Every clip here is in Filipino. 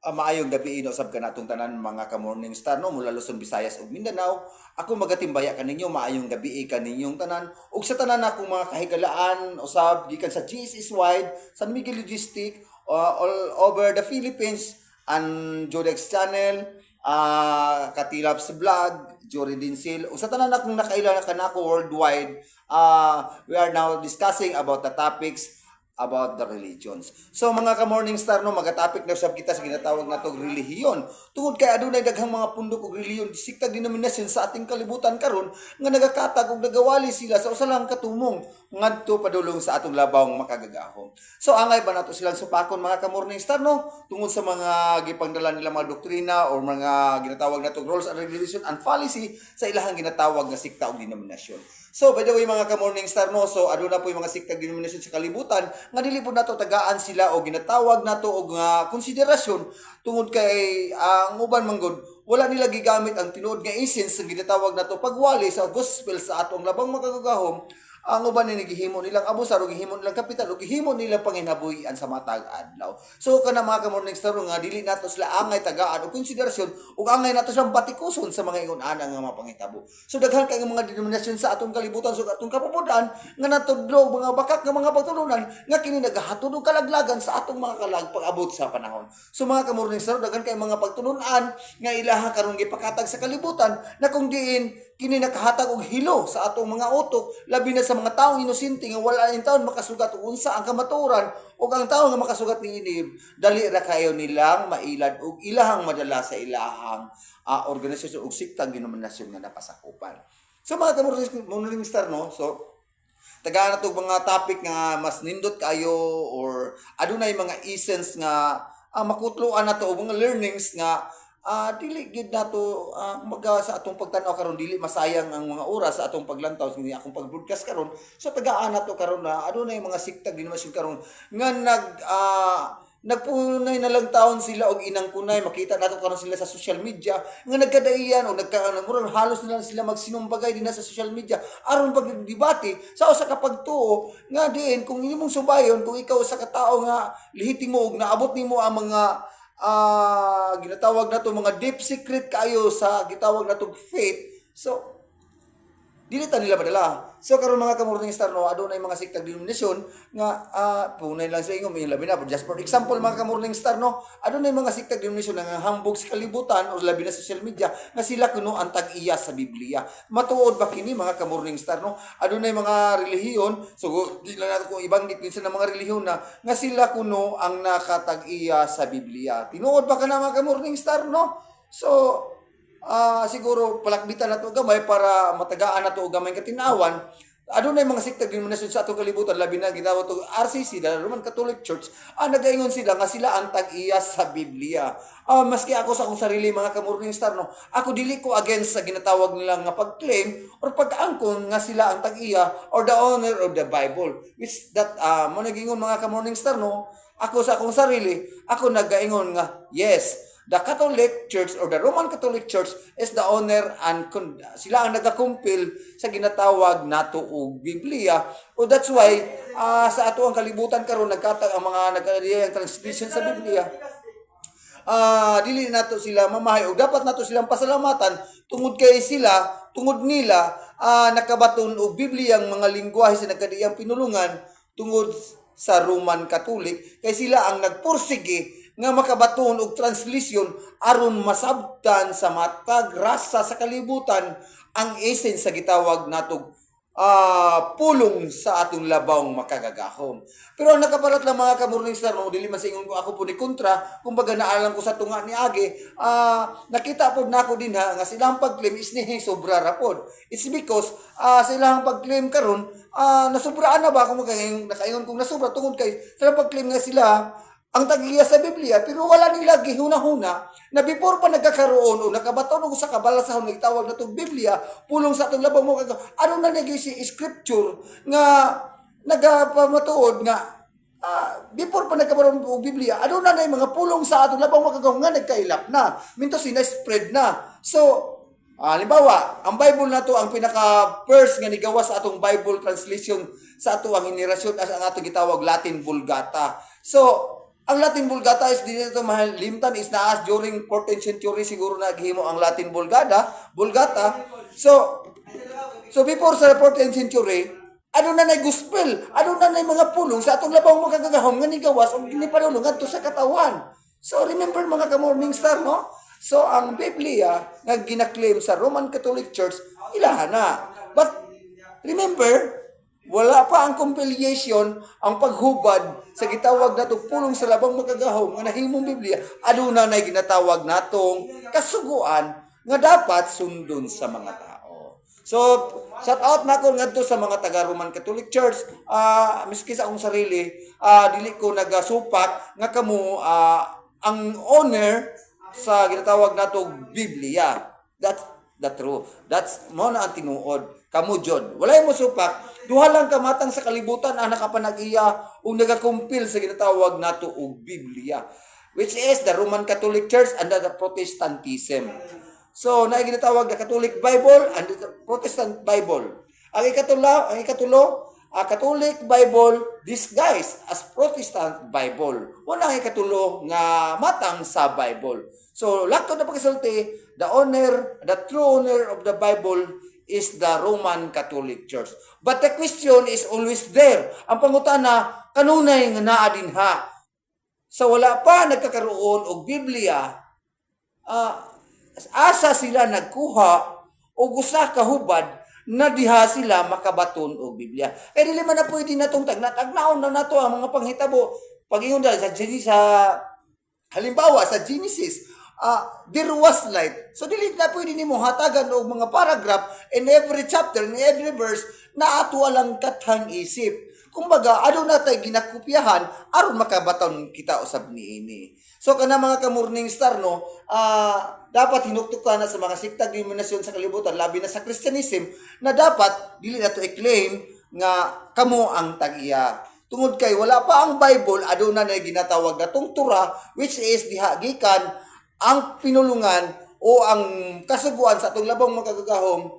Maayong gabi usab ka natong tanan mga ka-morning star no mula Luzon, Visayas ug Mindanao. Ako magatimbaya kaninyo maayong gabi kaninyong tanan ug sa tanan akong mga kahigalaan usab gikan sa GSS wide San Miguel Logistic all over the Philippines and Jodex channel Katilabs vlog Jory Dinsil ug sa tanan akong nakaila kanako worldwide. We are now discussing about the topics about the religions. So mga ka-morning star no, magatapik na usab kita sa ginatawag natong relihiyon. Tungod kay adunay daghang mga pundok ug relihiyon disiktag denominasyon sa ating kalibutan karon nga nagakatag ug nagawali sila sa usa lang katumong ngadto padulong sa atong labawng makagagahom. So angay ba nato silang supakon mga ka-morning star no tungod sa mga gipangdala nila mga doktrina o mga ginatawag natong rules and regulation and policy sa ilahang ginatawag nga sikta ug denominasyon. So, by the way, mga ka-morning star, no? So, aduna po yung mga siktag denominasyon sa kalibutan, nga dili po nato tagaan sila o ginatawag nato og konsiderasyon tungod kay ang uban manggod wala nila gigamit ang tinuod nga essence nga ginatawag nato pagwali sa gospel sa atong labang makagagahom. Ang uban ni gihimo nilang abusar o gihimo nilang kapital o gihimo nilang panginabuhian sa matag adlaw. So kana mga ka-morning star nga dili nato sila angay tagaan o konsiderasyon ug angay nato silang batikuson sa mga ingon-ana nga mga pangitabo. So daghan kay mga denominasyon sa atong kalibutan so atong kapupudan nga natudlo mga bakak nga mga pagtulunan nga kini nagahatod og kalaglagan sa atong mga kalag pag-abot sa panahon. So mga ka-morning star daghan kay mga pagtulunan nga ilaha karon gipakatag sa kalibutan na kung diin kini nakahatag og hilo sa atong mga utok labi na sa mga taong inosente nga wala in taon makasugat og unsa ang kamatuoran ug ang tawo nga makasugat niini dali ra kayo nilang mailad og ilahang madala sa ilahang organisasyon ug siktang denominasyon nga napasakupan. So mga ka-morning star no, so tagaan nato mga topic nga mas nindot kayo or adunay mga essence nga makutloan nato og mga learnings nga dili gid nato kumaga sa atong pagtan-aw karon dili masayang ang mga oras sa atong paglantaw sa akong pag-broadcast karon. So tagaan nato karon na adunay mga siktag denominasyon karon nga nagpunay na lang taon sila og inang kunay makita nato karon sila sa social media nga nagkadaiyan o nagkaanamurang halos na lang sila magsinumbagay din sa social media aron pagdebate sa usa ka pagtuo nga diin kung imong subayon kung ikaw usa ka tawo nga lihitimo og naabot nimo ang mga ginatawag nato mga deep secret kayo sa gitawag nato faith. So dili ta nila madala. So karon mga ka-morning star no adunay mga siktag denominasyon nga punay lang sa ingon may labi na just for example mga ka-morning star no adunay mga siktag denominasyon nga hambog sa kalibutan o labi na sa social media nga sila kuno ang tag-iya sa Biblia. Matuod ba kini mga ka-morning star no adunay mga relihiyon so di lang nato kung ibanggit minsan ng mga relihiyon na nga sila kuno ang nakatag-iya sa Biblia. Tinuod ba kana mga ka-morning star no? So siguro palakbitan nato gamay para matagaan nato og gamay katinawan. Adunay mga siktag denominasyon sa atong kalibutan labi na gitawag og RCC, the Roman Catholic Church. Nagaingon sila nga sila ang tag-iya sa Biblia. Maski ako sa akong sarili mga ka-morning star no, ako dili ko against sa ginatawag nila nga pag-claim or pag-angkon nga sila ang tag-iya or the owner of the Bible. Which that mo nagingon mga ka-morning star no, ako sa akong sarili, ako nagaingon nga yes, the Catholic Church or the Roman Catholic Church is the owner and sila ang nagakumpil sa ginatawag nato og Biblia. O that's why sa ato ang kalibutan karon nagkatag ang mga nagkadiyang translation sa Biblia. Dili nato sila mamahay o dapat nato silang pasalamatan tungod kay sila tungod nila nakabaton og Biblia ang mga lingwahe sa nagkadiyang pinulungan tungod sa Roman Catholic kay sila ang nagpursige nga makabaton og translation aron masabtan sa matag rasa sa kalibutan ang essence sa gitawag natog pulong sa atong labawng makagagahom. Pero ang nakaparat lang mga ka-morning star no dili man sa ingon ko ako po ni kontra kumbaga naalang ko sa tunga ni Age nakita pod nako din nga silang pag-claim is ni sobra ra pod. It's because silang pag-claim karon nasubraan na ba kung nakaingon kung nasobra tungod kay silang pag-claim nga sila ang tag-iya sa Biblia, pero wala nila gihuna-huna na before pa nagkakaroon o nakabaton o sa kabalasahon ng tawag na itong Biblia, pulong sa itong labang mo, ano na nag-i scripture nga nagapamatuod nga before pa nagkaroon ng Biblia, ano na yung mga pulong sa atong labang magagaw nga nagkailap na, minto sina-spread na. So, halimbawa, ang Bible na to ang pinaka-first nga nigawa sa atong Bible translation sa ato ang henerasyon as ang atong gitawag Latin Vulgata. So, Ang Latin Vulgata is dito mahal limtan is naas during 14th century siguro naghimo ang Latin Vulgata. So before sa 14th century, ano na nay gospel, ano na nay mga pulong sa atong labang magagahom nga ni gawas og ginipadulong ngadto sa katawan. So remember mga ka-Morning Star, no? So ang Biblia nga ginaklaim sa Roman Catholic Church ilaha na. But remember, wala pa ang compilation, ang paghubad sa gitawag nato pulong sa labang magagahom nga nahimong Biblia, aduna nay ginatawag natong kasuguan nga dapat sundon sa mga tao. So, shout out na ko ngadto sa mga taga Roman Catholic Church, miski sa akong sarili, dili ko nagasupak nga kamo ang owner sa ginatawag natong Biblia. That's the truth. That's mo na ang tinuod. Kamu jud. Walay mo supak. Duha lang kamatang sa kalibutan ang nakapanag-iya o nagakumpil sa ginatawag nato og Biblia, which is the Roman Catholic Church and the Protestantism. So, na ginatawag na Catholic Bible and the Protestant Bible. Ang ikatulo, Catholic Bible disguised as Protestant Bible. Wala ang ikatulo nga matang sa Bible. So, lakto na pagkasulti, the true owner of the Bible is the Roman Catholic Church. But the question is always there. Ang pangutana, kanunay nga naa dinha. So, wala pa nagkakaroon og Biblia, asa sila nagkuha o usa ka hubad na diha sila makabaton og Biblia. Kaya dili man na pwede natong tagnaon na nato ang mga panghitabo. Pag-ingon sa halimbawa sa Genesis, there was light. So dili na pwede nimo hatagan og mga paragraph in every chapter, in every verse na ato lang kathang isip. Kumbaga, ano na tayo ginakopyahan aron makabaton kita usab niini. So kana mga ka-Morning Star, no, dapat hinuktukan na sa mga siktag denominasyon sa kalibutan, labi na sa Christianism, na dapat dili nato i-claim nga kamo ang tag-iya. Tungod kay wala pa ang Bible, aduna na ginatawag natong Torah, which is diha gikan ang pinulungan o ang kasuguan sa atong labang magagahom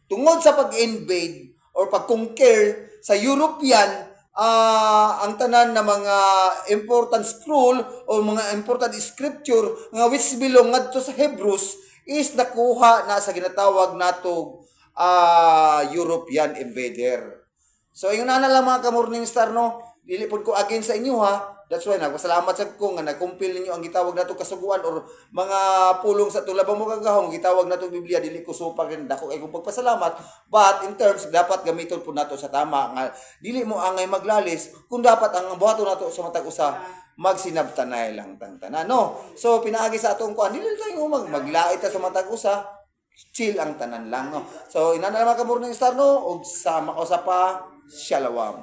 tungod sa pag-invade or pag-conquer sa European, ang tanan na mga important scroll o mga important scripture nga which belong ngadto sa Hebrews is nakuha na sa ginatawag natong European invader. So ingon na lang mga ka-Morning Star, no, dili pod ko against sa inyo ha. That's why nagpasalamat sa ko nga nagkumpil ninyo ang gitawag nato kasuguan or mga pulong sa tulabang mo kagahom gitawag nato Biblia, dili ko supag rin dako ay kong pagpasalamat, but in terms dapat gamiton po nato sa tama nga dili mo angay maglalis kung dapat ang buhaton nato sa matag usa magsinabtanay lang tanan, no. So pinaagi sa atong kuan dili tayo maglait ta sa matag usa, chill ang tanan lang, no. So ina na naman ka Morning Star, no, og sa makausap pa, shalom.